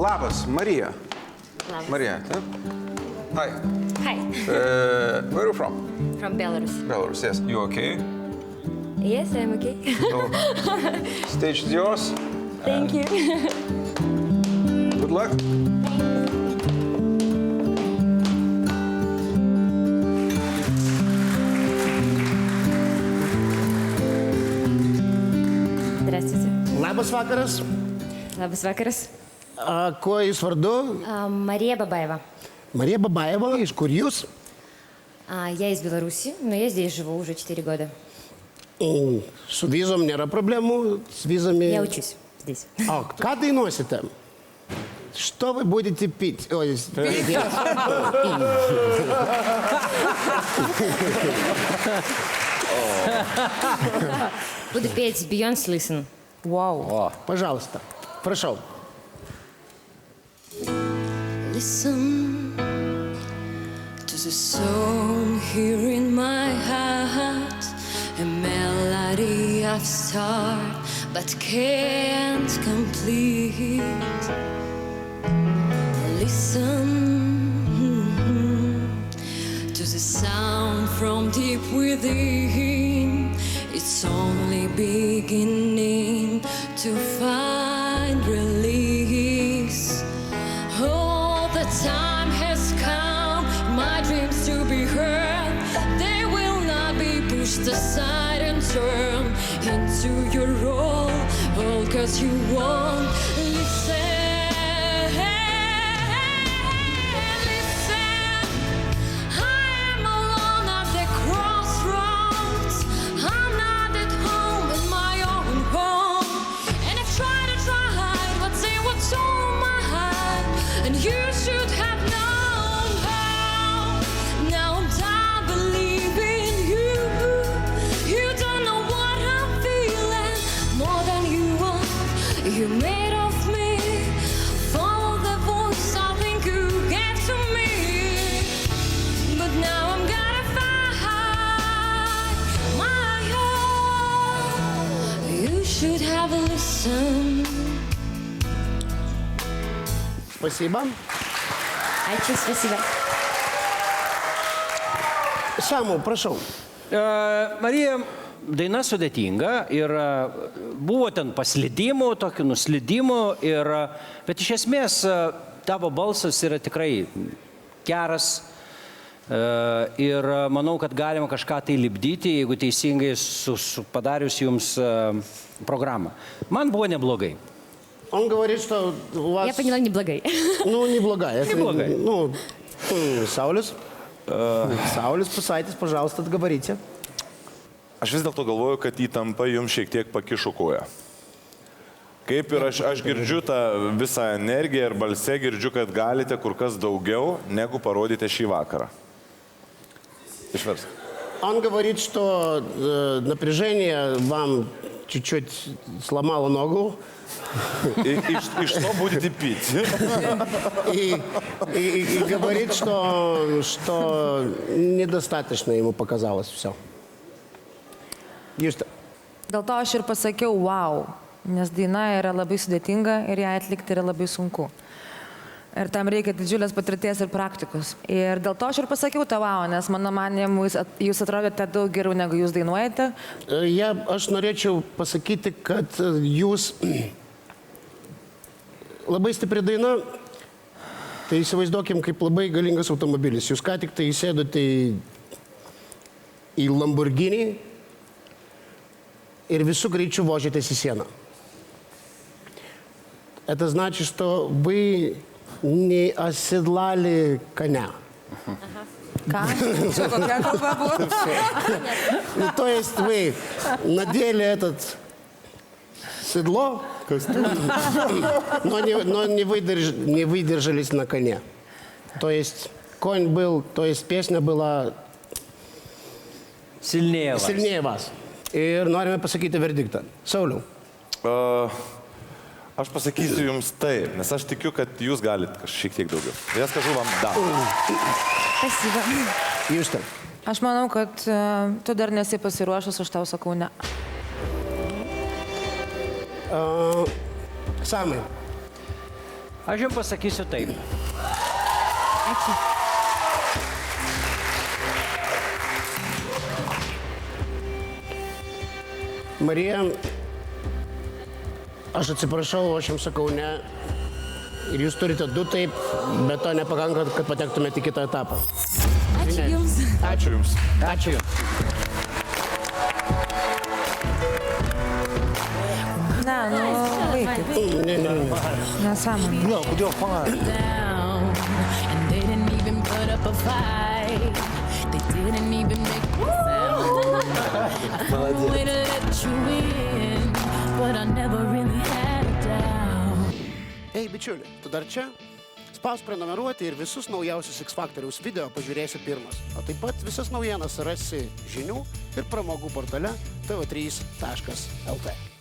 Labas, Marija. Labas. Marija, taip? Hi. Hi. Where are you from? From Belarus. Belarus, yes. You okay? Yes, I'm okay. So, stage is yours. Thank you. Good luck. Здравствуйте. Labas vakaras. Labas vakaras. Kuo jūs vardu? Мария Бабаева. Marija Babaeva. Iš kur jūs? Я из Беларуси, но я здесь живу уже 4 года. Su vizom nėra problemų. С визами... Я учусь здесь. O, ką dainuosite? Что вы будете пить? Ой, петь. Буду петь Beyoncé Listen. Вау. Пожалуйста. Прошу. Listen to the song here in my heart, a melody I've started but can't complete. Listen to the sound from deep within. It's only beginning to find release. Oh, the time has come, my dreams to be heard. They will not be pushed aside and turned into your role. All 'cause you won't listen. Listen, I am alone at the crossroads. I'm not at home in my own home. And I've tried but say what's on my heart. And you should have known how. Now I'm done believing you. You don't know what I'm feeling more than you want. You made of me. Follow the voice I think you gave to me. But now I'm gonna find my own. You should have listened. Спасибо. Очень спасибо. Samu, prašau. Marija, daina sudėtinga ir buvo ten paslydimų, tokių nuslydimų, bet iš esmės tavo balsas yra tikrai geras ir manau, kad galima kažką tai lipdyti, jeigu teisingai padarius jums programą. Man buvo neblogai. Он говорит, что у вас... Я поняла, неблагой. Ну, неблагая. Неблагая. Ну, Saulius. Saulius Pasaitis, пожалуйста, отговорите. Aš vis dėlto galvoju, kad įtampa jums šiek tiek pakišo koją. Kaip ir aš girdžiu tą visą energiją ir balse girdžiu, kad galite kur kas daugiau, negu parodėte šį vakarą. Išversk. Он говорит, что напряжение вам чуть-чуть сломало ногу. И что будете пить? И говорит, что недостаточно ему показалось все. Juste. Dėl to aš ir pasakiau wow, nes daina yra labai sudėtinga ir ją atlikti yra labai sunku. Ir tam reikia didžiulės patirties ir praktikos. Ir dėl to aš ir pasakiau tą wow, nes mano manymu jūs atrodėte daug geriau negu jūs dainuojate. Aš norėčiau pasakyti, kad jūs labai stipri daina, tai įsivaizduokim kaip labai galingas automobilis. Jūs ką tik tai įsėdote į Lamborghini ir visų greičių vožėtės į sieną. Это значит, что вы не оседлали коня. Ką? Čia kokia kalba buvo? Ну, то есть вы надели этот седло, но не выдержались на коне. То есть конь был, то есть песня была сильнее вас. Ir norime pasakyti verdiktą. Sauliau. Aš pasakysiu jums taip, nes aš tikiu, kad jūs galite šiek tiek daugiau. Я скажу вам да. Спасибо. Juste. Aš manau, kad tu dar nesi pasiruošęs, aš tau sakau ne. Samai. Aš jums pasakysiu taip. Ačiū. Marija, aš atsiprašau, aš jums sakau ne. Ir jūs turite 2 taip, bet to nepakanka, kad patektumėte į kitą etapą. Ačiū Jums. Ačiū Jums. Ačiū. Ne, nu, vaikit. Ne. Nesąmonė. Ne, kodėl fan? down, and they didn't even put up a fight. They didn't even make a sound. I wanted to let you in, but I never really had a doubt. Ei, bičiuli, tu dar čia? Spausk prenumeruoti ir visus naujausius X Factoriaus video pažiūrėsi pirmas. O taip pat visas naujienas rasi žinių ir pramogų portale tv3.lt.